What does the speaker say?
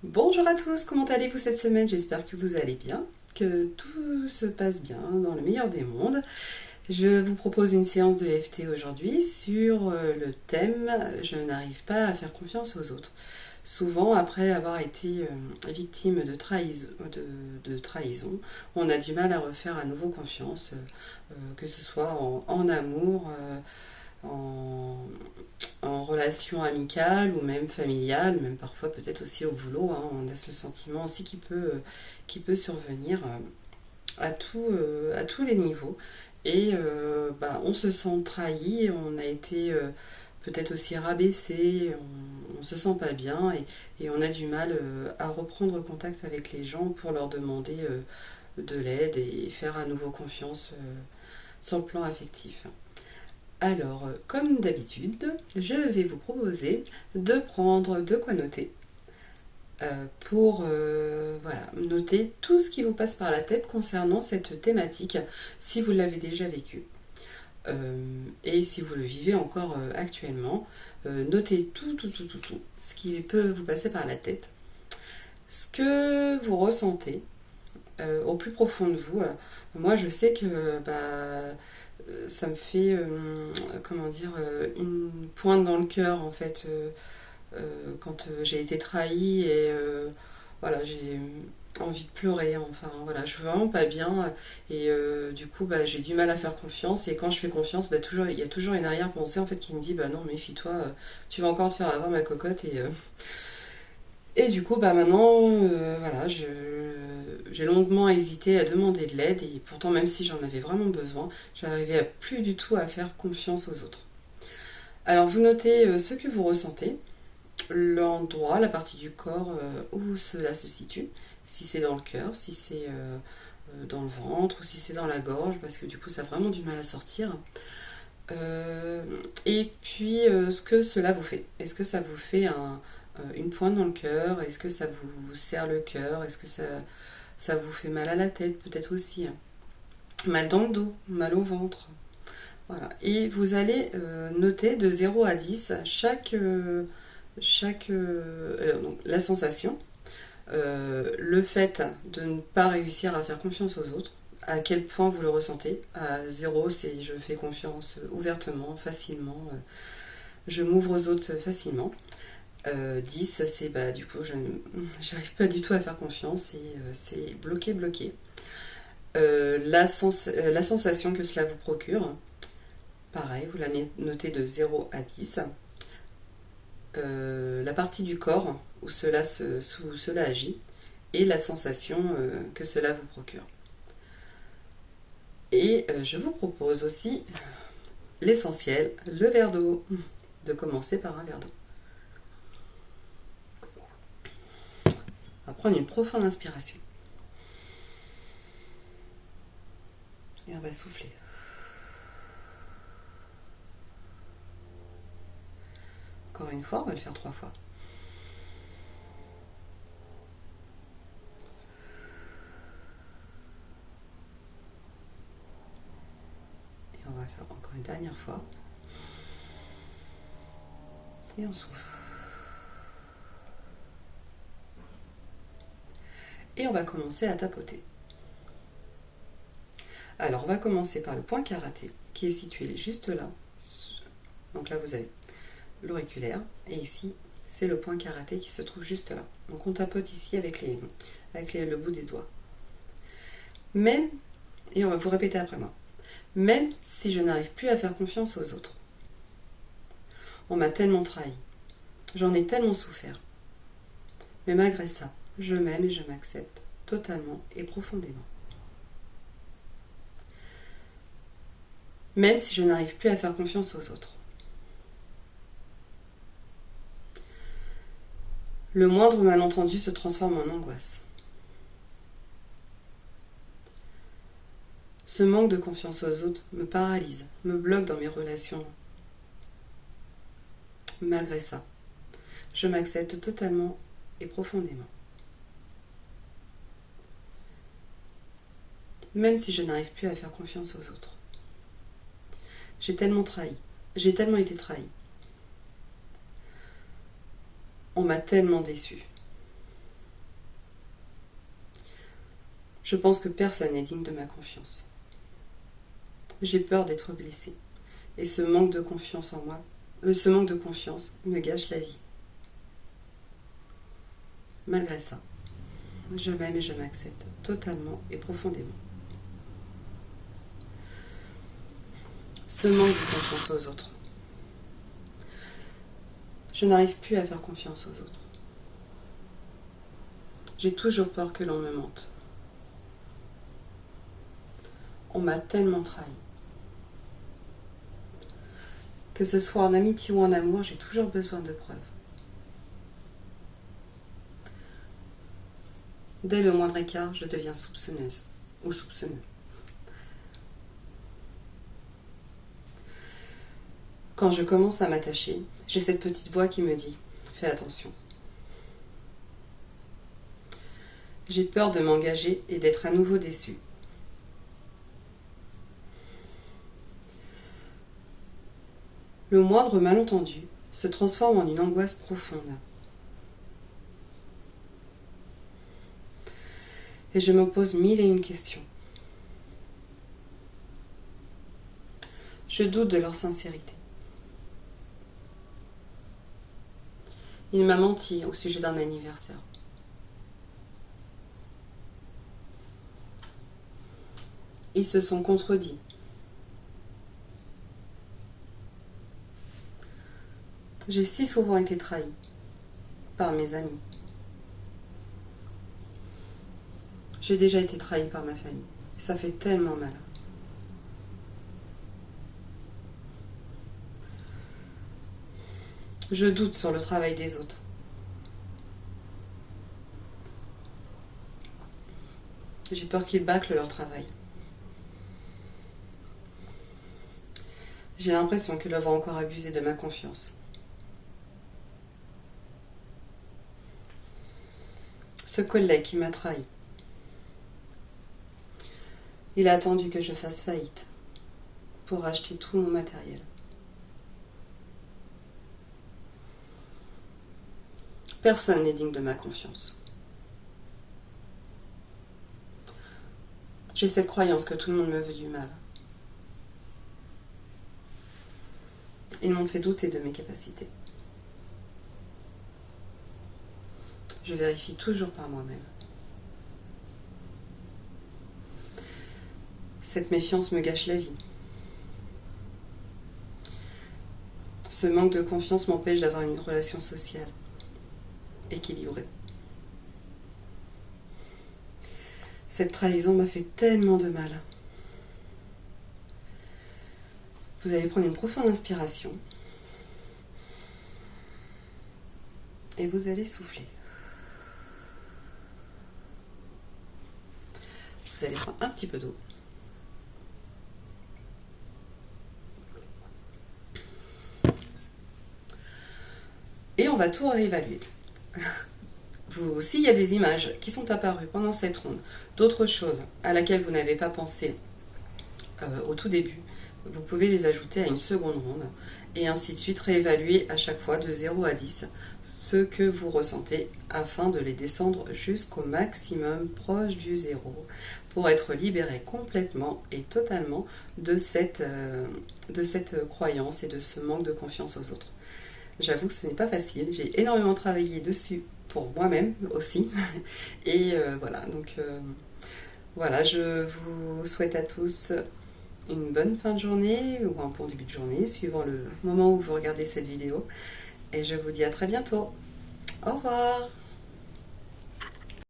Bonjour à tous, comment allez-vous cette semaine? J'espère que vous allez bien, que tout se passe bien dans le meilleur des mondes. Je vous propose une séance de FT aujourd'hui sur le thème Je n'arrive pas à faire confiance aux autres. Souvent, après avoir été victime de trahison, on a du mal à refaire à nouveau confiance, que ce soit en amour, en, en relation amicale ou même familiale, même parfois peut-être aussi au boulot. Hein. On a ce sentiment aussi qui peut survenir à tous les niveaux. Et on se sent trahi, on a été peut-être aussi rabaissé, on se sent pas bien et on a du mal à reprendre contact avec les gens pour leur demander de l'aide et faire à nouveau confiance sur le plan affectif. Alors, comme d'habitude, je vais vous proposer de prendre de quoi noter pour voilà, noter tout ce qui vous passe par la tête concernant cette thématique, si vous l'avez déjà vécu. Et si vous le vivez encore actuellement, notez tout, ce qui peut vous passer par la tête. Ce que vous ressentez au plus profond de vous. Moi, je sais que ça me fait, comment dire, une pointe dans le cœur, en fait, quand j'ai été trahie et voilà, j'ai envie de pleurer. Enfin, voilà, je suis vraiment pas bien et du coup, j'ai du mal à faire confiance. Et quand je fais confiance, il y a toujours une arrière-pensée en fait qui me dit, bah non, méfie-toi, tu vas encore te faire avoir ma cocotte et du coup, maintenant, voilà, j'ai longuement hésité à demander de l'aide et pourtant, même si j'en avais vraiment besoin, j'arrivais plus du tout à faire confiance aux autres. Alors, vous notez ce que vous ressentez, l'endroit, la partie du corps où cela se situe, si c'est dans le cœur, si c'est dans le ventre ou si c'est dans la gorge, parce que du coup, ça a vraiment du mal à sortir. Et puis, ce que cela vous fait. Est-ce que ça vous fait une pointe dans le cœur? Est-ce que ça vous serre le cœur? Est-ce que ça vous fait mal à la tête? Peut-être aussi. Mal dans le dos, mal au ventre. Voilà. Et vous allez noter de 0 à 10 donc, la sensation, le fait de ne pas réussir à faire confiance aux autres, à quel point vous le ressentez. À 0, c'est je fais confiance ouvertement, facilement, je m'ouvre aux autres facilement. 10, c'est du coup, je n'arrive pas du tout à faire confiance et c'est bloqué. La sensation que cela vous procure, pareil, vous la notez de 0 à 10. La partie du corps où cela agit et la sensation que cela vous procure. Et je vous propose aussi l'essentiel, le verre d'eau, de commencer par un verre d'eau. On va prendre une profonde inspiration. Et on va souffler. Encore une fois, on va le faire 3 fois. Et on va faire encore une dernière fois. Et on souffle. Et on va commencer à tapoter. Alors, on va commencer par le point karaté, qui est situé juste là. Donc là, vous avez l'auriculaire. Et ici, c'est le point karaté qui se trouve juste là. Donc on tapote ici avec le bout des doigts. Même, et on va vous répéter après moi, même si je n'arrive plus à faire confiance aux autres. On m'a tellement trahi. J'en ai tellement souffert. Mais malgré ça, je m'aime et je m'accepte totalement et profondément. Même si je n'arrive plus à faire confiance aux autres. Le moindre malentendu se transforme en angoisse. Ce manque de confiance aux autres me paralyse, me bloque dans mes relations. Malgré ça, je m'accepte totalement et profondément. Même si je n'arrive plus à faire confiance aux autres. J'ai tellement trahi, j'ai tellement été trahi. On m'a tellement déçu. Je pense que personne n'est digne de ma confiance. J'ai peur d'être blessée. Et ce manque de confiance en moi, ce manque de confiance me gâche la vie. Malgré ça, je m'aime et je m'accepte totalement et profondément. Ce manque de confiance aux autres. Je n'arrive plus à faire confiance aux autres. J'ai toujours peur que l'on me mente. On m'a tellement trahi. Que ce soit en amitié ou en amour, j'ai toujours besoin de preuves. Dès le moindre écart, je deviens soupçonneuse ou soupçonneux. Quand je commence à m'attacher, j'ai cette petite voix qui me dit « Fais attention ». J'ai peur de m'engager et d'être à nouveau déçue. Le moindre malentendu se transforme en une angoisse profonde. Et je me pose mille et une questions. Je doute de leur sincérité. Il m'a menti au sujet d'un anniversaire. Ils se sont contredits. J'ai si souvent été trahie par mes amis. J'ai déjà été trahie par ma famille. Ça fait tellement mal. Je doute sur le travail des autres. J'ai peur qu'ils bâclent leur travail. J'ai l'impression qu'ils doivent encore abuser de ma confiance. Ce collègue qui m'a trahi. Il a attendu que je fasse faillite pour acheter tout mon matériel. Personne n'est digne de ma confiance. J'ai cette croyance que tout le monde me veut du mal. Ils m'ont fait douter de mes capacités. Je vérifie toujours par moi-même. Cette méfiance me gâche la vie. Ce manque de confiance m'empêche d'avoir une relation sociale équilibrée. Cette trahison m'a fait tellement de mal. Vous allez prendre une profonde inspiration et vous allez souffler. Vous allez prendre un petit peu d'eau. Et on va tout réévaluer. S'il y a des images qui sont apparues pendant cette ronde, d'autres choses à laquelle vous n'avez pas pensé au tout début, vous pouvez les ajouter à une seconde ronde et ainsi de suite réévaluer à chaque fois de 0 à 10 ce que vous ressentez afin de les descendre jusqu'au maximum proche du 0 pour être libéré complètement et totalement de cette croyance et de ce manque de confiance aux autres. J'avoue que ce n'est pas facile, j'ai énormément travaillé dessus pour moi-même aussi et voilà, donc voilà, je vous souhaite à tous une bonne fin de journée ou un bon début de journée, suivant le moment où vous regardez cette vidéo. Et je vous dis à très bientôt. Au revoir.